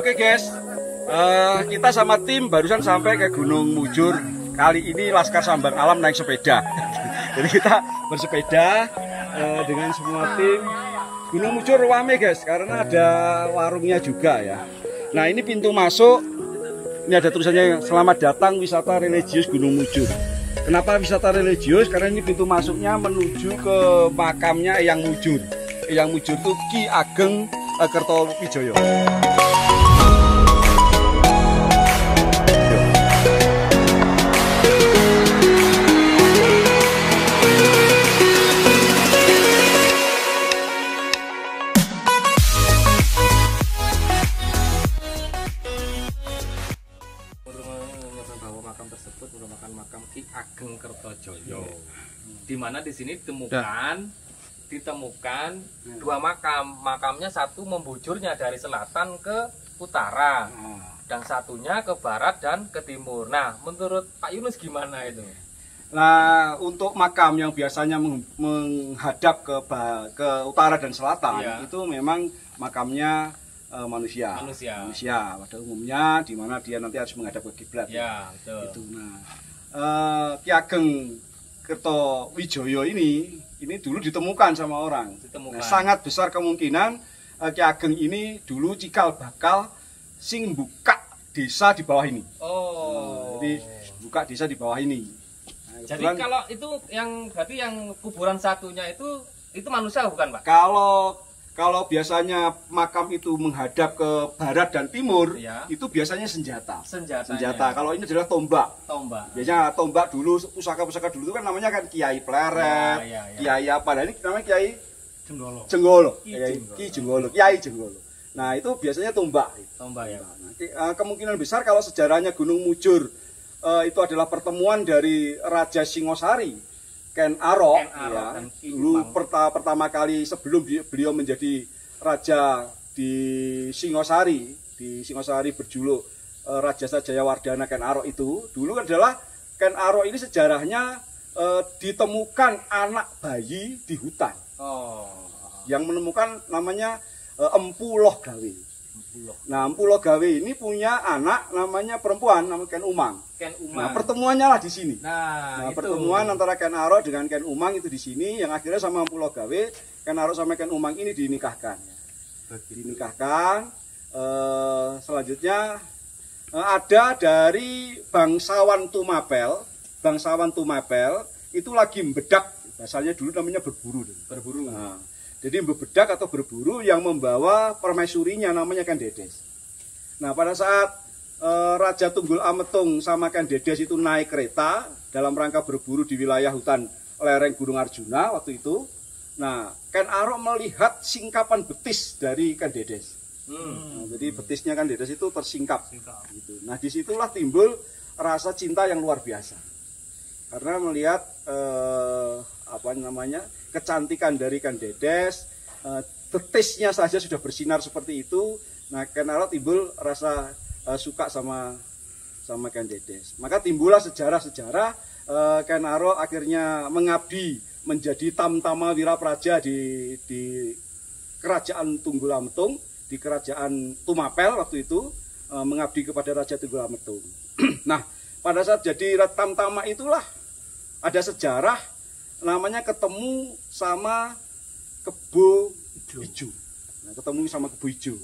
Oke guys, kita sama tim barusan sampai ke Gunung Mujur. Kali ini Laskar Sambang Alam naik sepeda. Jadi kita bersepeda dengan semua tim. Gunung Mujur rame guys, karena ada warungnya juga ya. Nah ini pintu masuk, ini ada tulisannya selamat datang wisata religius Gunung Mujur. Kenapa wisata religius? Karena ini pintu masuknya menuju ke makamnya Eyang Mujur. Eyang Mujur itu Ki Ageng Kertowijoyo. Bahwa makam tersebut merupakan makam Ki Ageng Kertojoyo, di mana di sini ditemukan dua makam. Makamnya satu membujurnya dari selatan ke utara, dan satunya ke barat dan ke timur. Nah, menurut Pak Yunus gimana itu? Nah, untuk makam yang biasanya menghadap ke utara dan selatan, ya, itu memang makamnya manusia. Pada umumnya, di mana dia nanti harus menghadap ke kiblat. Ya, betul. Itu. Nah, Ki Ageng Kertowijoyo ini dulu ditemukan sama orang. Nah, sangat besar kemungkinan Ki Ageng ini dulu cikal bakal sing buka desa di bawah ini. Oh. Jadi buka desa di bawah ini. Nah, jadi kalau itu berarti yang kuburan satunya itu manusia bukan, Pak? Kalau biasanya makam itu menghadap ke barat dan timur, ya, itu biasanya senjata. Kalau ini adalah tombak. Biasanya tombak dulu, pusaka-pusaka dulu itu kan namanya kan Kiai Pleret, Kiai apa? Nah ini namanya Kiai Jenggolo. Ki Jenggolo, Kiai Jenggolo. Nah itu biasanya tombak. Ya. Nah, kemungkinan besar kalau sejarahnya Gunung Mujur itu adalah pertemuan dari Raja Singosari, Ken Arok, ya, dulu pertama kali sebelum beliau menjadi raja di Singosari berjuluk Raja Sajayawardana Ken Arok itu dulu adalah Ken Arok ini sejarahnya ditemukan anak bayi di hutan. Yang menemukan namanya Empu Loh Gawe. Nah, Empu Loh Gawe ini punya anak namanya perempuan namanya Ken Umang. Nah, pertemuannya lah di sini. Nah, pertemuan antara Ken Arok dengan Ken Umang itu di sini, yang akhirnya sama Empu Loh Gawe, Ken Arok sama Ken Umang ini dinikahkan. Selanjutnya ada dari bangsawan Tumapel itu lagi membedak, asalnya dulu namanya berburu. Nah, jadi bebedak atau berburu yang membawa permaisurinya namanya Ken Dedes. Nah, pada saat Raja Tunggul Ametung sama Ken Dedes itu naik kereta dalam rangka berburu di wilayah hutan lereng Gunung Arjuna waktu itu. Nah, Ken Arok melihat singkapan betis dari Ken Dedes. Nah, jadi betisnya Ken Dedes itu tersingkap. Gitu. Nah, disitulah timbul rasa cinta yang luar biasa. Karena melihat kecantikan dari Ken Dedes, betisnya saja sudah bersinar seperti itu. Nah, Ken Arok timbul rasa suka sama Ken Dedes. Maka timbullah sejarah-sejarah Ken Arok akhirnya mengabdi menjadi Tamtama Wirapraja di Kerajaan Tunggul Ametung, di Kerajaan Tumapel waktu itu, mengabdi kepada Raja Tunggul Ametung. Nah, pada saat jadi Tamtama itulah ada sejarah namanya ketemu sama Kebo Ijo. Nah, ketemu sama Kebo Ijo.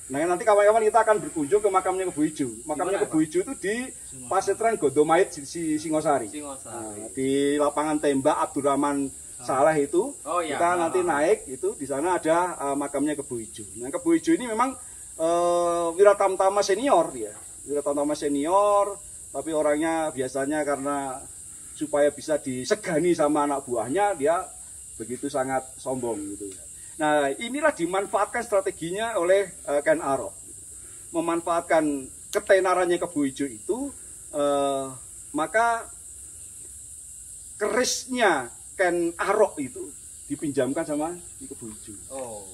Nah, nanti kawan-kawan kita akan berkunjung ke makamnya Kebo Ijo. Makamnya Kebo Ijo itu di Pasetran Gondomait Singosari. Nah, di lapangan tembak Abdurrahman Saleh itu, kita nanti naik itu di sana ada makamnya Kebo Ijo. Nah, Kebo Ijo ini memang Wiratamtama senior ya. Wiratamtama senior, tapi orangnya biasanya karena supaya bisa disegani sama anak buahnya, dia begitu sangat sombong gitu ya. Nah, inilah dimanfaatkan strateginya oleh Ken Arok. Memanfaatkan ketenarannya Kebo Ijo itu, maka kerisnya Ken Arok itu dipinjamkan sama Kebo Ijo.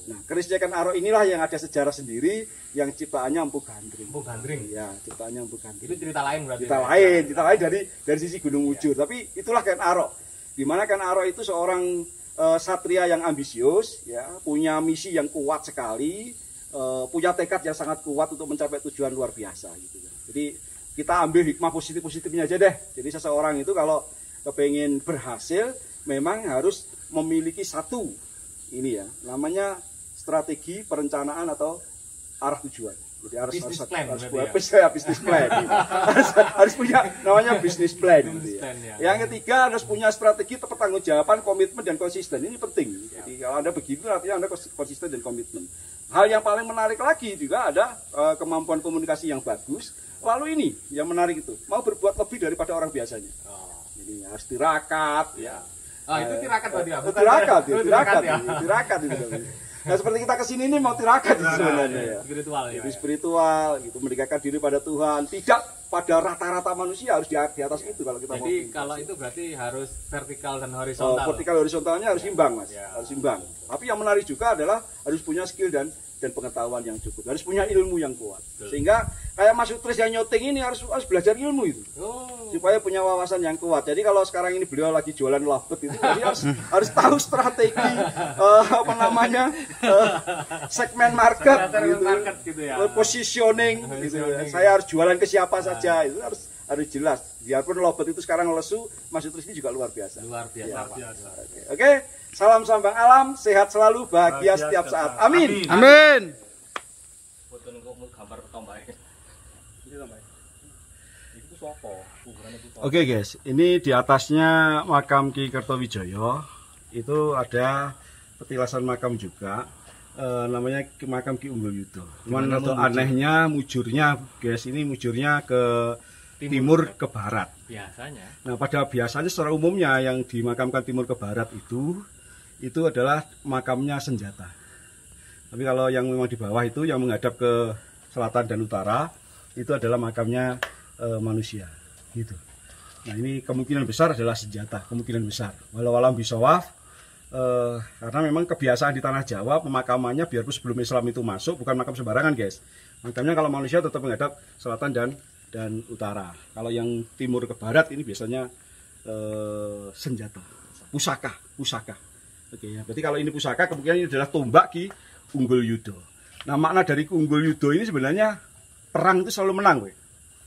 Nah, kerisnya Ken Arok inilah yang ada sejarah sendiri, yang ciptaannya Empu Gandring. Ya, ciptaannya Empu Gandring. Itu cerita lain berarti. Cerita lain dari sisi Gunung Mujur. Tapi itulah Ken Arok. Di mana Ken Arok itu seorang satria yang ambisius, ya, punya misi yang kuat sekali, punya tekad yang sangat kuat untuk mencapai tujuan luar biasa gitu. Jadi kita ambil hikmah positifnya aja deh. Jadi seseorang itu kalau kepengen berhasil memang harus memiliki satu ini ya, namanya strategi perencanaan atau arah tujuan. Jadi harus bisnis plan. Gitu. harus punya namanya bisnis plan. Gitu ya. Yang ketiga harus punya strategi pertanggungjawaban, komitmen dan konsisten. Ini penting. Jadi kalau Anda begitu artinya Anda konsisten dan komitmen. Hal yang paling menarik lagi juga ada kemampuan komunikasi yang bagus. Lalu ini yang menarik itu mau berbuat lebih daripada orang biasanya. Jadi harus tirakat. Ya. Itu tirakat berarti ya? Tirakat itu. Nah seperti kita kesini ini mau tirakat sebenarnya ya. Spiritual gitu, mendekatkan diri pada Tuhan, tidak pada rata-rata manusia, harus di atas itu kalau kita mau. Jadi kalau itu berarti harus vertikal dan horizontal. Vertikal horizontalnya harus imbang Mas, harus imbang. Tapi yang menarik juga adalah harus punya skill dan pengetahuan yang cukup, harus punya ilmu yang kuat. Sehingga kayak Mas Utris yang nyuting ini harus belajar ilmu itu, supaya punya wawasan yang kuat. Jadi kalau sekarang ini beliau lagi jualan lovebird itu, jadi harus tahu strategi segmen market, gitu ya. Positioning, gitu. Saya harus jualan ke siapa saja, itu harus jelas. Biarpun lovebird itu sekarang lesu, Mas Utris ini juga luar biasa. Oke. Salam sambang alam, sehat selalu, bahagia setiap saat. Amin. Amin. Oke guys, ini di atasnya makam Ki Kertowijoyo. Itu ada petilasan makam juga, namanya makam Ki Unggul Yudo. Cuman untuk anehnya mujurnya guys, ini mujurnya ke timur ke barat. Biasanya. Nah pada biasanya secara umumnya yang dimakamkan timur ke barat itu adalah makamnya senjata. Tapi kalau yang memang di bawah itu yang menghadap ke selatan dan utara itu adalah makamnya manusia gitu. Nah ini kemungkinan besar adalah senjata, kemungkinan besar. Walau alam bisawaf, karena memang kebiasaan di tanah Jawa pemakamannya biarpun sebelum Islam itu masuk bukan makam sembarangan guys. Makamnya kalau manusia tetap menghadap selatan dan utara. Kalau yang timur ke barat ini biasanya senjata, pusaka. Oke ya, berarti kalau ini pusaka kemungkinan ini adalah tombak Ki Unggul Yudo. Nah makna dari Ki Unggul Yudo ini sebenarnya perang itu selalu menang, we.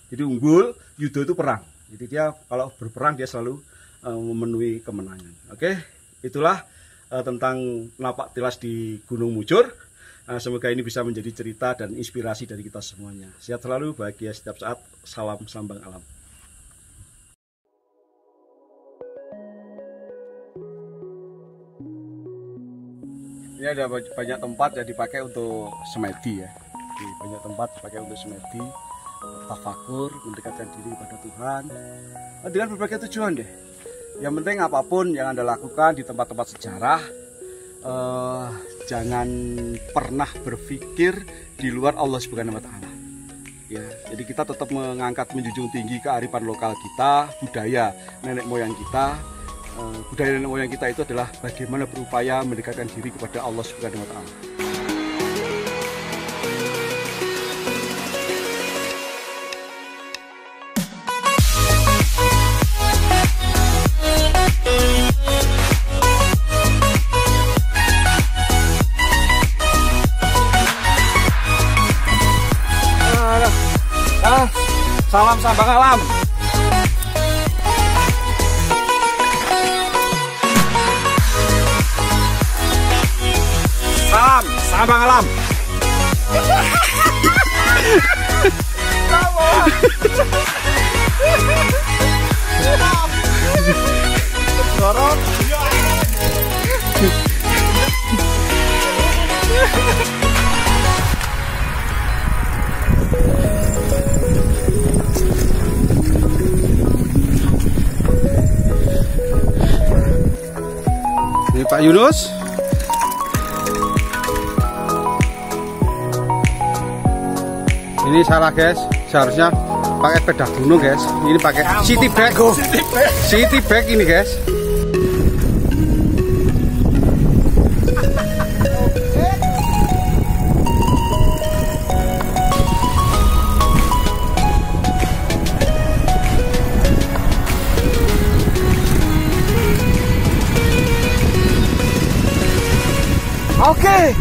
Jadi unggul, Yudo itu perang. Jadi dia kalau berperang dia selalu memenuhi kemenangan. Oke, itulah tentang napak tilas di Gunung Mujur. Semoga ini bisa menjadi cerita dan inspirasi dari kita semuanya. Sehat selalu, bahagia setiap saat. Salam sambang alam. Ini ada banyak tempat yang dipakai untuk semedi ya. Banyak tempat dipakai untuk semedi, tafakur, mendekatkan diri kepada Tuhan, dengan berbagai tujuan deh. Yang penting apapun yang Anda lakukan di tempat-tempat sejarah, jangan pernah berpikir di luar Allah Subhanahu wa Ta'ala. Ya, jadi kita tetap menjunjung tinggi kearifan lokal kita, budaya nenek moyang kita. Budaya nenek moyang kita itu adalah bagaimana berupaya mendekatkan diri kepada Allah Subhanahu wa Ta'ala. Salam sambang alam. Salam sambang alam. Ini Pak Yunus. Ini salah guys, seharusnya pakai pedak gunung guys. Ini pakai city bag ini guys. Oke.